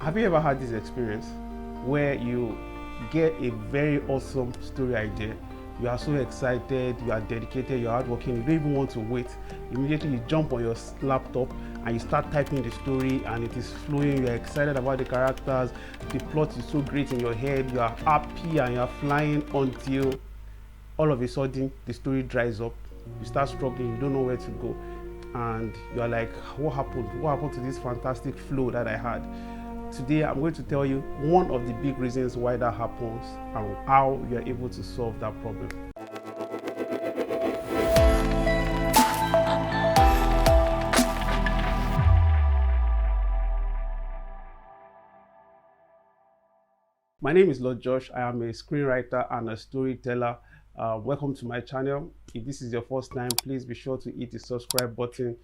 Have you ever had this experience where you get a very awesome story idea? You are so excited, you are dedicated, you are hardworking, you don't even want to wait. Immediately you jump on your laptop and you start typing the story and it is flowing, you are excited about the characters, the plot is so great in your head, you are happy and you are flying until all of a sudden the story dries up. You start struggling, you don't know where to go. And you're like, what happened? What happened to this fantastic flow that I had? Today, I'm going to tell you one of the big reasons why that happens and how you're able to solve that problem. My name is Lord Josh. I am a screenwriter and a storyteller. Welcome to my channel. If this is your first time, please be sure to hit the subscribe button.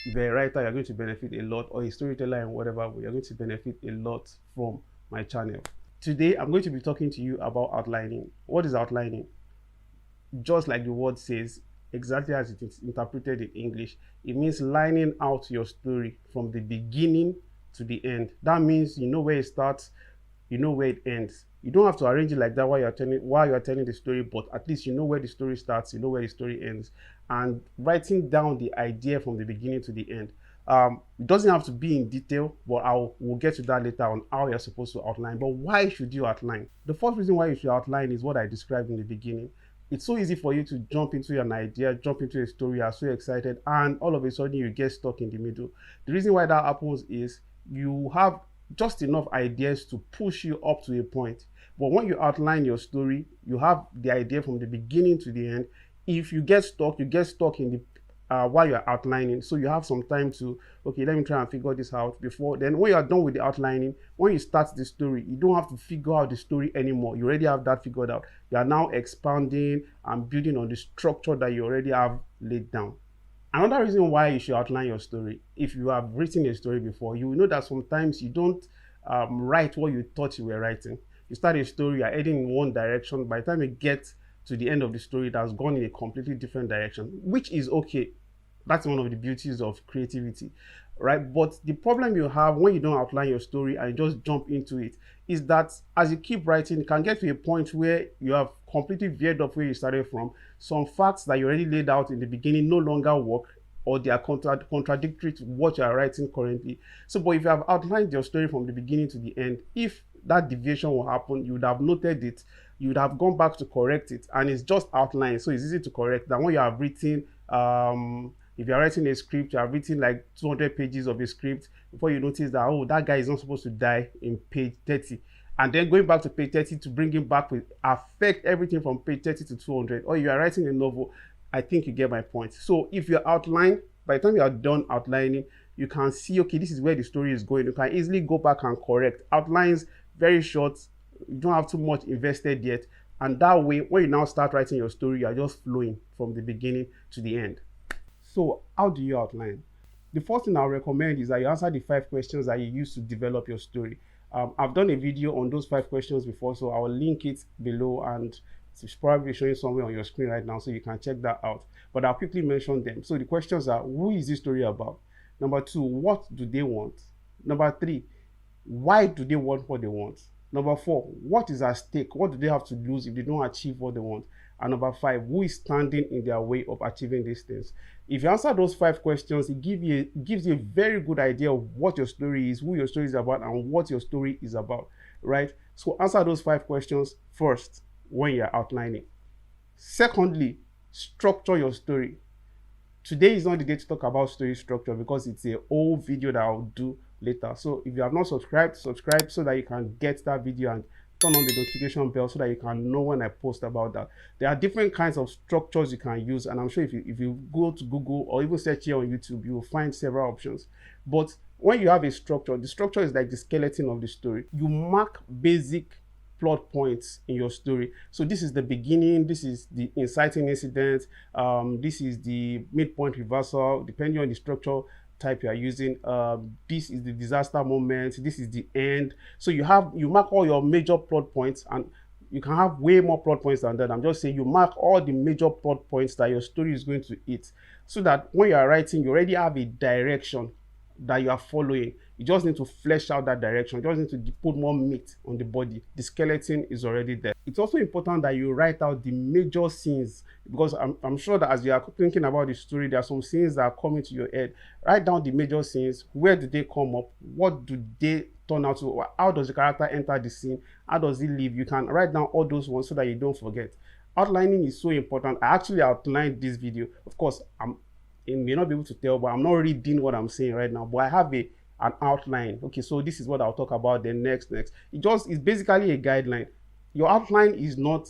If you're a writer, you're going to benefit a lot, or a storyteller and whatever, you're going to benefit a lot from my channel. Today, I'm going to be talking to you about outlining. What is outlining? Just like the word says, exactly as it is interpreted in English, it means lining out your story from the beginning to the end. That means you know where it starts, you know where it ends. You don't have to arrange it like that while you're telling the story, but at least you know where the story starts, you know where the story ends. And writing down the idea from the beginning to the end. It doesn't have to be in detail, but we'll get to that later on how you're supposed to outline. But why should you outline? The first reason why you should outline is what I described in the beginning. It's so easy for you to jump into an idea, jump into a story, you're so excited, and all of a sudden you get stuck in the middle. The reason why that happens is you have just enough ideas to push you up to a point. But when you outline your story, you have the idea from the beginning to the end. If you get stuck, you get stuck in the while you're outlining. So you have some time to, okay, let me try and figure this out before. Then when you're done with the outlining, when you start the story, you don't have to figure out the story anymore. You already have that figured out. You are now expanding and building on the structure that you already have laid down. Another reason why you should outline your story, if you have written a story before, you will know that sometimes you don't write what you thought you were writing. You start a story, you're heading in one direction. By the time you get to the end of the story, it has gone in a completely different direction, which is okay. That's one of the beauties of creativity, right? But the problem you have when you don't outline your story and you just jump into it is that as you keep writing, it can get to a point where you have completely veered off where you started from. Some facts that you already laid out in the beginning no longer work, or they are contradictory to what you are writing currently. So, but if you have outlined your story from the beginning to the end, if that deviation will happen, you would have noted it, you would have gone back to correct it, and it's just outlined, so it's easy to correct than when you have written if you're writing a script, you have written like 200 pages of a script before you notice that, oh, that guy is not supposed to die in page 30. And then going back to page 30 to bring him back will affect everything from page 30 to 200. Or you are writing a novel, I think you get my point. So if you outline, by the time you are done outlining, you can see, okay, this is where the story is going. You can easily go back and correct. Outlines, very short, you don't have too much invested yet. And that way, when you now start writing your story, you are just flowing from the beginning to the end. So how do you outline? The first thing I'll recommend is that you answer the 5 questions that you use to develop your story. I've done a video on those 5 questions before, so I will link it below, and it's probably showing somewhere on your screen right now, so you can check that out. But I'll quickly mention them. So the questions are, who is this story about? Number 2, what do they want? Number 3, why do they want what they want? Number 4, what is at stake? What do they have to lose if they don't achieve what they want? And number 5, who is standing in their way of achieving these things? If you answer those 5 questions, it gives you a very good idea of what your story is, who your story is about, and what your story is about, right? So answer those 5 questions first when you're outlining. Secondly, structure your story. Today is not the day to talk about story structure because it's a whole video that I'll do later. So if you have not subscribed, subscribe so that you can get that video and turn on the notification bell so that you can know when I post about that. There are different kinds of structures you can use, and I'm sure if you go to Google or even search here on YouTube, you will find several options. But when you have a structure, the structure is like the skeleton of the story. You mark basic plot points in your story. So this is the beginning, this is the inciting incident, this is the midpoint reversal, depending on the structure type you are using. This is the disaster moment, this is the end. So you mark all your major plot points, and you can have way more plot points than that. I'm just saying you mark all the major plot points that your story is going to hit, so that when you are writing, you already have a direction that you are following. You just need to flesh out that direction. You just need to put more meat on the body. The skeleton is already there. It's also important that you write out the major scenes, because I'm sure that as you are thinking about the story, there are some scenes that are coming to your head. Write down the major scenes. Where do they come up? What do they turn out to? How does the character enter the scene? How does he leave? You can write down all those ones so that you don't forget. Outlining is so important. I actually outlined this video. Of course, you may not be able to tell, but I'm not reading what I'm saying right now, but I have an outline. Okay, so this is what I'll talk about then next. It's basically a guideline. Your outline is not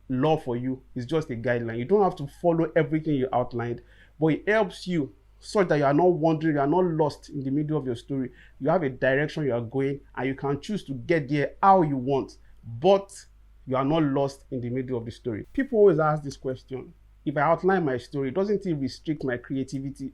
law for you, it's just a guideline. You don't have to follow everything you outlined, but it helps you such that you are not wandering, you are not lost in the middle of your story. You have a direction you are going, and you can choose to get there how you want, but you are not lost in the middle of the story. People always ask this question: if I outline my story, doesn't it restrict my creativity?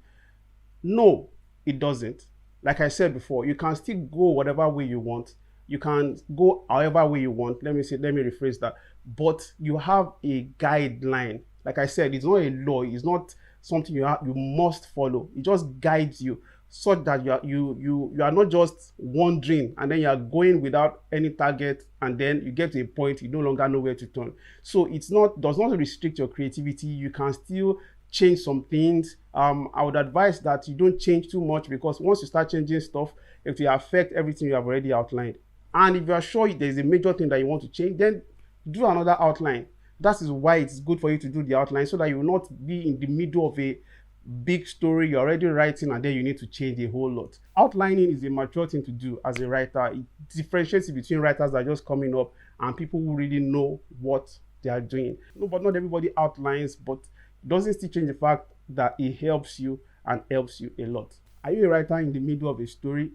No, it doesn't. Like I said before, you can still go whatever way you want. You can go however way you want. Let me rephrase that. But you have a guideline. Like I said, it's not a law. It's not something you must follow. It just guides you such that you are not just wandering and then you are going without any target, and then you get to a point you no longer know where to turn. So does not restrict your creativity. You can still change some things. I would advise that you don't change too much, because once you start changing stuff, it will affect everything you have already outlined. And if you are sure there's a major thing that you want to change, then do another outline. That is why it's good for you to do the outline, so that you will not be in the middle of a big story you're already writing and then you need to change a whole lot. Outlining is a mature thing to do as a writer. It differentiates between writers that are just coming up and people who really know what they are doing. No, but not everybody outlines, but it doesn't still change the fact that it helps you and helps you a lot. Are you a writer in the middle of a story?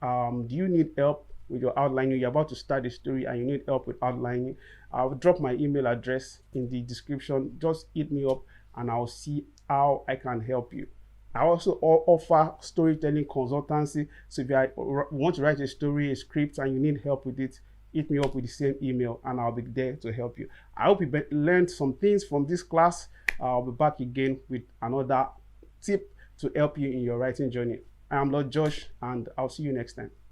Do you need help with your outlining? You're about to start a story and you need help with outlining. I'll drop my email address in the description. Just hit me up and I'll see how I can help you. I also offer storytelling consultancy. So if you want to write a story, a script, and you need help with it, hit me up with the same email and I'll be there to help you. I hope you learned some things from this class. I'll be back again with another tip to help you in your writing journey. I am Lord Josh, and I'll see you next time.